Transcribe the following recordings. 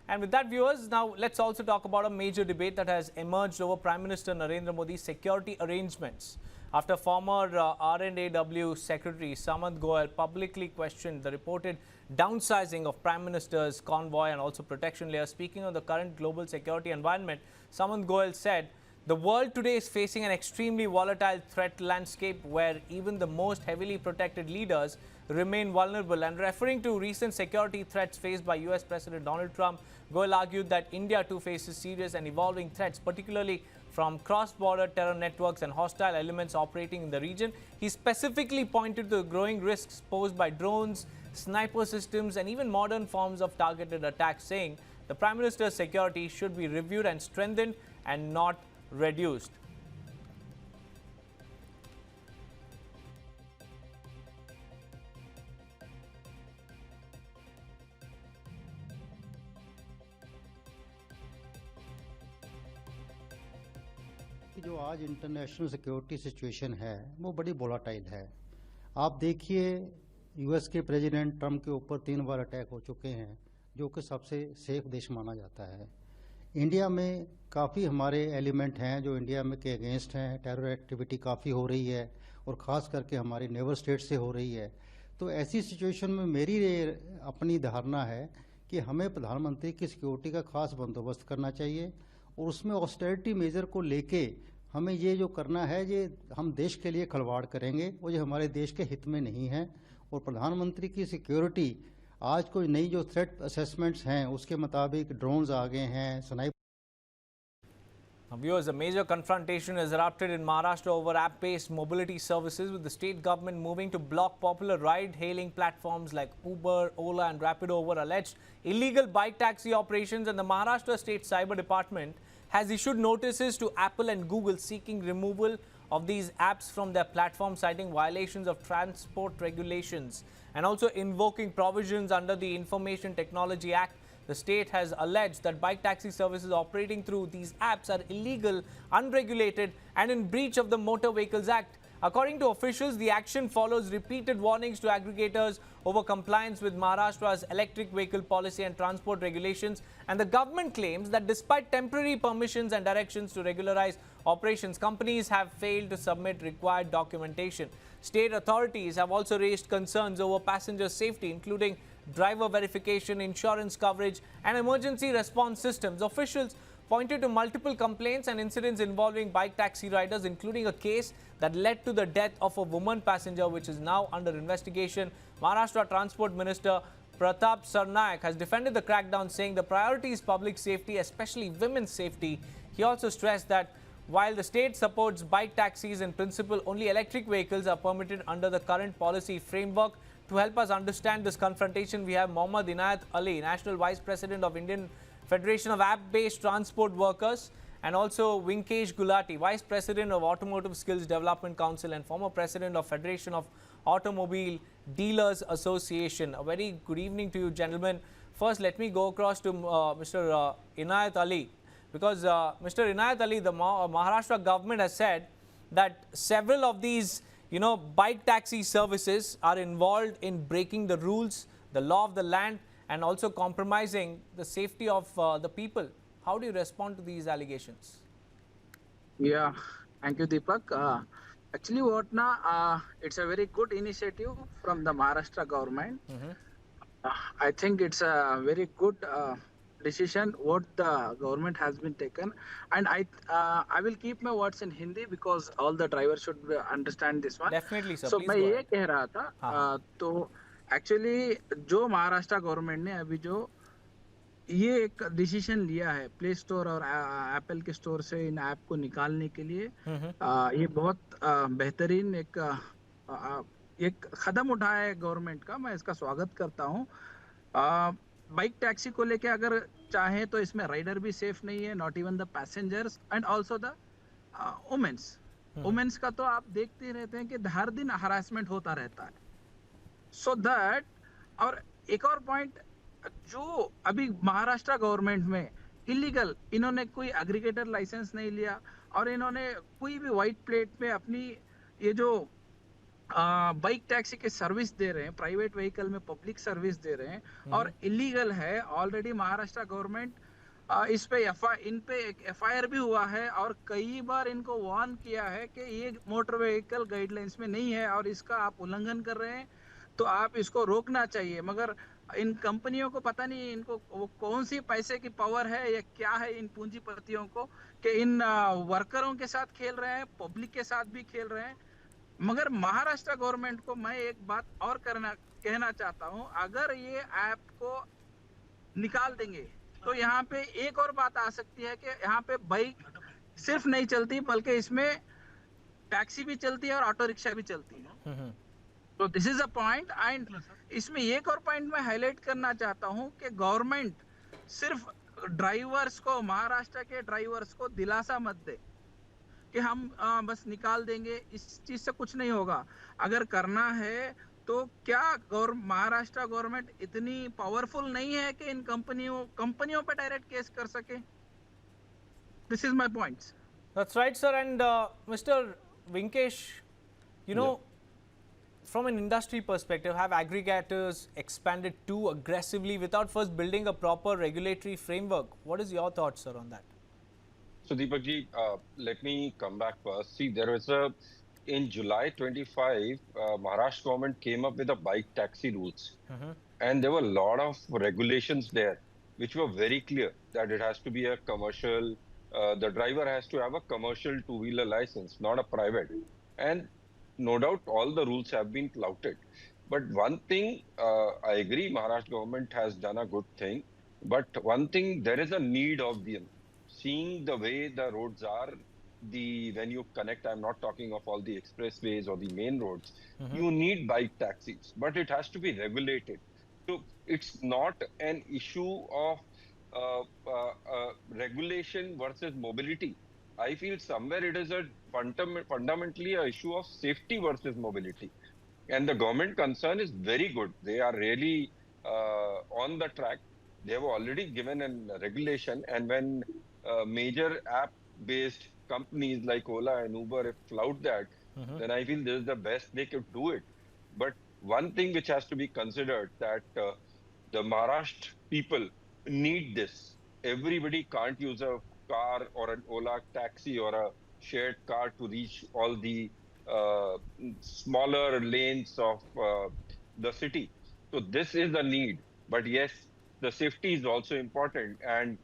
And with that, viewers, now let's also talk about a major debate that has emerged over Prime Minister Narendra Modi's security arrangements after former RNAW Secretary Samant Goel publicly questioned the reported downsizing of Prime Minister's convoy and also protection layer. Speaking on the current global security environment, Samant Goel said, "The world today is facing an extremely volatile threat landscape where even the most heavily protected leaders remain vulnerable." And referring to recent security threats faced by US President Donald Trump, Goel argued that India too faces serious and evolving threats, particularly from cross-border terror networks and hostile elements operating in the region. He specifically pointed to the growing risks posed by drones, sniper systems, and even modern forms of targeted attacks, saying the Prime Minister's security should be reviewed and strengthened and not reduced. जो आज international security situation है वो बड़ी volatile है। आप देखिए US के president Trump के ऊपर 3 बार अटैक हो चुके हैं, जो कि सबसे सेफ देश माना जाता है। इंडिया में काफ़ी हमारे एलिमेंट हैं जो इंडिया में के अगेंस्ट हैं। टेरर एक्टिविटी काफ़ी हो रही है और ख़ास करके हमारी नेबर स्टेट से हो रही है। तो ऐसी सिचुएशन में मेरी अपनी धारणा है कि हमें प्रधानमंत्री की सिक्योरिटी का खास बंदोबस्त करना चाहिए और उसमें ऑस्टेरिटी मेजर को लेके हमें ये जो करना है, ये हम देश के लिए खिलवाड़ करेंगे और ये हमारे देश के हित में नहीं है। और प्रधानमंत्री की सिक्योरिटी आज कोई नई जो थ्रेट असेसमेंट्स हैं उसके मुताबिक ड्रोन्स आ गए हैं, sniper. Viewers, a major confrontation has erupted in Maharashtra over app-based mobility services, with the state government moving to block popular ride-hailing platforms like Uber, Ola and Rapido over alleged illegal bike taxi operations. And the Maharashtra State Cyber Department has issued notices to Apple and Google seeking removal of these apps from their platform, citing violations of transport regulations and also invoking provisions under the Information Technology Act. The state has alleged that bike taxi services operating through these apps are illegal, unregulated and in breach of the Motor Vehicles Act. According to officials, the action follows repeated warnings to aggregators over compliance with Maharashtra's electric vehicle policy and transport regulations. And the government claims that despite temporary permissions and directions to regularize operations, companies have failed to submit required documentation. State authorities have also raised concerns over passenger safety, including driver verification, insurance coverage and emergency response systems. Officials pointed to multiple complaints and incidents involving bike taxi riders, including a case that led to the death of a woman passenger, which is now under investigation. Maharashtra Transport Minister Pratap Sarnaik has defended the crackdown, saying the priority is public safety, especially women's safety. He also stressed that while the state supports bike taxis in principle, only electric vehicles are permitted under the current policy framework. To help us understand this confrontation, we have Mohammad Inayat Ali, National Vice President of Indian Federation of App-Based Transport Workers, and also Vinkesh Gulati, Vice President of Automotive Skills Development Council and former President of Federation of Automobile Dealers Association. A very good evening to you, gentlemen. First, let me go across to Mr. Inayat Ali, because Mr. Inayat Ali, the Maharashtra government has said that several of these bike taxi services are involved in breaking the rules, the law of the land, and also compromising the safety of the people. How do you respond to these allegations? Yeah, thank you, Deepak. Actually, it's a very good initiative from the Maharashtra government. I think it's a very good decision what the government has been taken, and I will keep my words in Hindi because all the drivers should understand this one. Definitely, sir. So Please मैं go ये ahead. कह रहा था तो actually जो Maharashtra government ने अभी जो ये एक डिसीजन लिया है प्ले स्टोर और एप्पल के स्टोर से इन ऐप को निकालने के लिए, ये बहुत बेहतरीन एक कदम उठाया है गवर्नमेंट का। मैं इसका स्वागत करता हूँ। बाइक टैक्सी को लेके अगर चाहे तो इसमें राइडर भी सेफ नहीं है, not even the passengers and also the womens का तो आप देखते ही रहते हैं कि हर दिन हरासमेंट होता रहता है। सो दैट, और एक और पॉइंट, जो अभी महाराष्ट्र गवर्नमेंट में इलीगल, इन्होंने कोई एग्रीगेटर लाइसेंस नहीं लिया और इन्होंने कोई भी व्हाइट प्लेट पे अपनी ये जो बाइक टैक्सी की सर्विस दे रहे हैं, प्राइवेट व्हीकल में पब्लिक सर्विस दे रहे हैं और इलीगल है। ऑलरेडी महाराष्ट्र गवर्नमेंट इस पे इन पे एक एफआईआर भी हुआ है और कई बार इनको वार्न किया है कि ये मोटर व्हीकल गाइडलाइंस में नहीं है और इसका आप उल्लंघन कर रहे हैं, तो आप इसको रोकना चाहिए। मगर इन कंपनियों को पता नहीं इनको वो कौन सी पैसे की पावर है या क्या है इन पूंजीपतियों को कि इन वर्करों के साथ खेल रहे हैं, पब्लिक के साथ भी खेल रहे हैं। मगर महाराष्ट्र गवर्नमेंट को मैं एक बात और कहना चाहता हूं, अगर ये ऐप को निकाल देंगे तो यहाँ पे एक और बात आ सकती है कि यहाँ पे बाइक सिर्फ नहीं चलती बल्कि इसमें टैक्सी भी चलती है और ऑटो रिक्शा भी चलती है। तो this is a point. And इसमें एक और पॉइंट मैं हाईलाइट करना चाहता हूं कि गवर्नमेंट सिर्फ ड्राइवर्स को, महाराष्ट्र के ड्राइवर्स को दिलासा मत दे कि हम बस निकाल देंगे, इस चीज से कुछ नहीं होगा। अगर करना है तो क्या महाराष्ट्र गवर्नमेंट इतनी पावरफुल नहीं है कि इन कंपनियों पे डायरेक्ट केस कर सके? This is my points. That's right, sir. And Mr. Vinkesh, you know, from an industry perspective, have aggregators expanded too aggressively without first building a proper regulatory framework? What is your thoughts, sir, on that? So Deepak ji, let me come back first. See, there was in July 25, Maharashtra government came up with a bike taxi rules. And there were a lot of regulations there, which were very clear that it has to be a commercial, the driver has to have a commercial two-wheeler license, not a private. And no doubt all the rules have been flouted. But one thing, I agree, Maharashtra government has done a good thing. But one thing, there is a need of them. Seeing the way the roads are, when you connect, I'm not talking of all the expressways or the main roads, you need bike taxis, but it has to be regulated. So it's not an issue of regulation versus mobility. I feel somewhere it is a fundamentally a issue of safety versus mobility. And the government concern is very good. They are really on the track. They have already given a regulation, and when major app-based companies like Ola and Uber have flout that, then I feel this is the best they could do it. But one thing which has to be considered that the Maharashtra people need this. Everybody can't use a car or an Ola taxi or a shared car to reach all the smaller lanes of the city. So this is a need. But yes, the safety is also important. And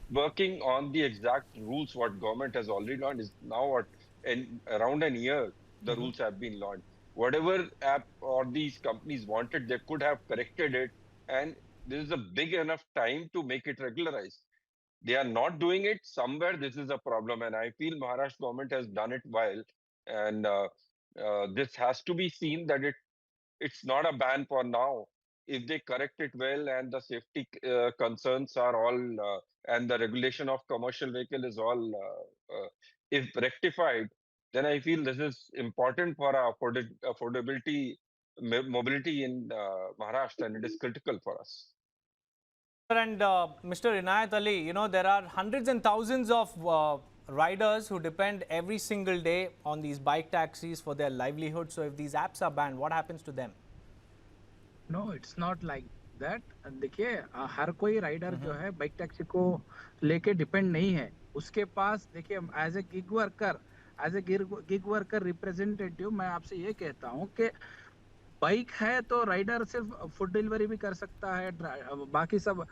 working on the exact rules what government has already launched is now what in around a year the rules have been launched. Whatever app or these companies wanted, they could have corrected it, and this is a big enough time to make it regularized. They are not doing it. Somewhere this is a problem, and I feel Maharashtra government has done it well, and this has to be seen that it's not a ban for now. If they correct it well and the safety concerns are all and the regulation of commercial vehicle is all if rectified, then I feel this is important for our affordability mobility in Maharashtra, and it is critical for us. And Mr. Inayat Ali, you know, there are hundreds and thousands of riders who depend every single day on these bike taxis for their livelihood. So if these apps are banned, what happens to them? No it's not like that. देखिए हर कोई rider जो है bike taxi को लेके depend नहीं है। उसके पास देखिए as a gig worker representative मैं आपसे ये कहता हूँ कि बाइक है तो राइडर सिर्फ फूड डिलीवरी भी कर सकता है, बाकी सब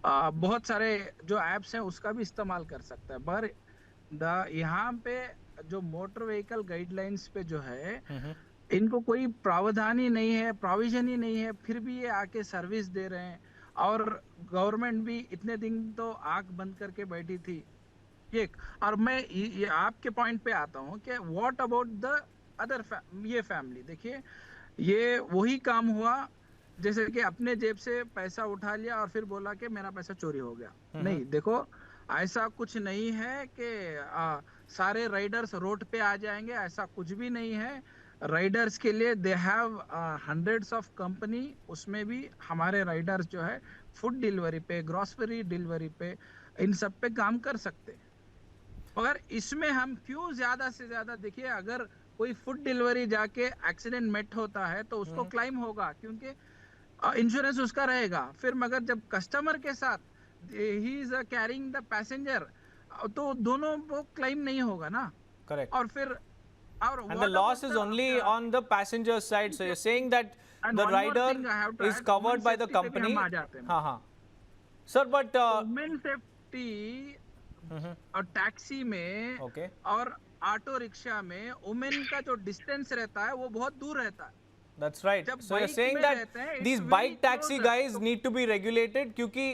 बहुत सारे जो एप्स हैं उसका भी इस्तेमाल कर सकता है। पर यहाँ पे जो मोटर व्हीकल गाइडलाइंस पे जो है इनको कोई प्रावधान ही नहीं है, प्रोविजन ही नहीं है, फिर भी ये आके सर्विस दे रहे हैं। और गवर्नमेंट भी इतने दिन तो आंख बंद करके बैठी थी। एक और मैं ये आपके पॉइंट पे आता हूँ कि व्हाट अबाउट द अदर ये फैमिली। देखिए ये वही काम हुआ जैसे कि अपने जेब से पैसा उठा लिया और फिर बोला कि मेरा पैसा चोरी हो गया। नहीं, देखो ऐसा कुछ नहीं है कि सारे राइडर्स रोड पे आ जाएंगे, ऐसा कुछ भी नहीं है। राइडर्स के लिए they have hundreds of company, उसमें भी हमारे राइडर्स जो है फूड डिलीवरी पे, ग्रोसरी डिलीवरी पे, इन सब पे काम कर सकते हैं। मगर इसमें हम क्यों ज्यादा से ज्यादा, देखिए अगर कोई फूड डिलीवरी जाके एक्सीडेंट मेट होता है तो उसको क्लाइम होगा, क्योंकि इंश्योरेंस उसका रहेगा। फिर मगर जब कस्टमर के साथ he is carrying the passenger, तो दोनों को क्लेम नहीं होगा ना। Correct. और फिर और And the what loss about is the- only on the passenger side. So you're saying that And the one more rider thing I have to is add, covered women by the safety पे भी company. हम आ जाते हैं। हाँ हाँ. Sir, but women safety और taxi में okay. और ऑटो रिक्शा में वुमेन का जो डिस्टेंस रहता है वो बहुत दूर रहता है। That's right. जब So you're bike saying में that रहते हैं, it's these very bike taxi closer. guys need to be regulated क्योंकि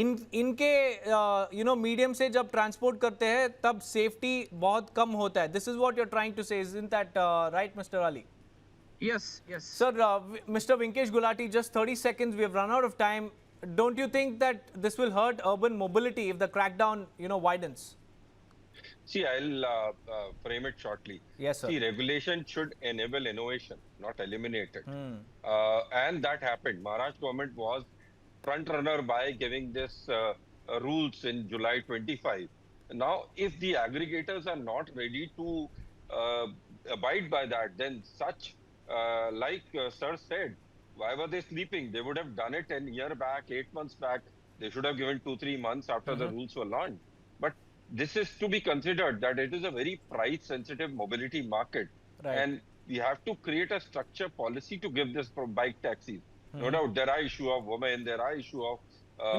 इनके मीडियम से जब ट्रांसपोर्ट करते हैं तब सेफ्टी बहुत कम होता है. This is what you're trying to say, isn't that right, Mr. Ali? Yes, yes. Sir, Mr. Vinkesh Gulati, just 30 seconds. We have run out of time. Don't you think that this will hurt urban mobility if the crackdown, widens? See, I'll frame it shortly. Yes, sir. See, regulation should enable innovation, not eliminate it. And that happened. Maharashtra government was front runner by giving this rules in July 25. Now, if the aggregators are not ready to abide by that, then such, like Sir said, why were they sleeping? They would have done it 10 years back, 8 months back. They should have given 2-3 months after the rules were launched. But this is to be considered that it is a very price sensitive mobility market. Right. And we have to create a structure policy to give this for bike taxis. No doubt there are issue of women, there are issue of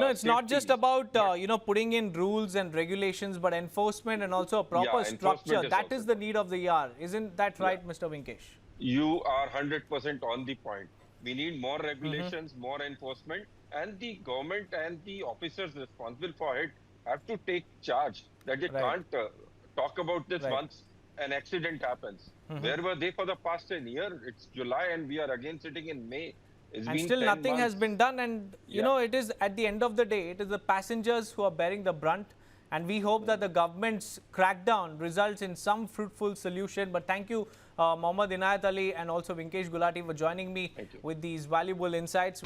It's not just safety. about, putting in rules and regulations, but enforcement and also a proper enforcement structure. is That also is the need of the hour. Isn't that right, Mr. Vinkesh? You are 100% on the point. We need more regulations, more enforcement, and the government and the officers responsible for it have to take charge. That they Right. can't talk about this Right. once an accident happens. Where were they for the past 10 years? It's July and we are again sitting in May. It's And been still 10 nothing has months. been done. And, it is at the end of the day, it is the passengers who are bearing the brunt. And we hope that the government's crackdown results in some fruitful solution. But thank you, Mohammad Inayat Ali and also Vinkesh Gulati for joining me Thank you. with these valuable insights.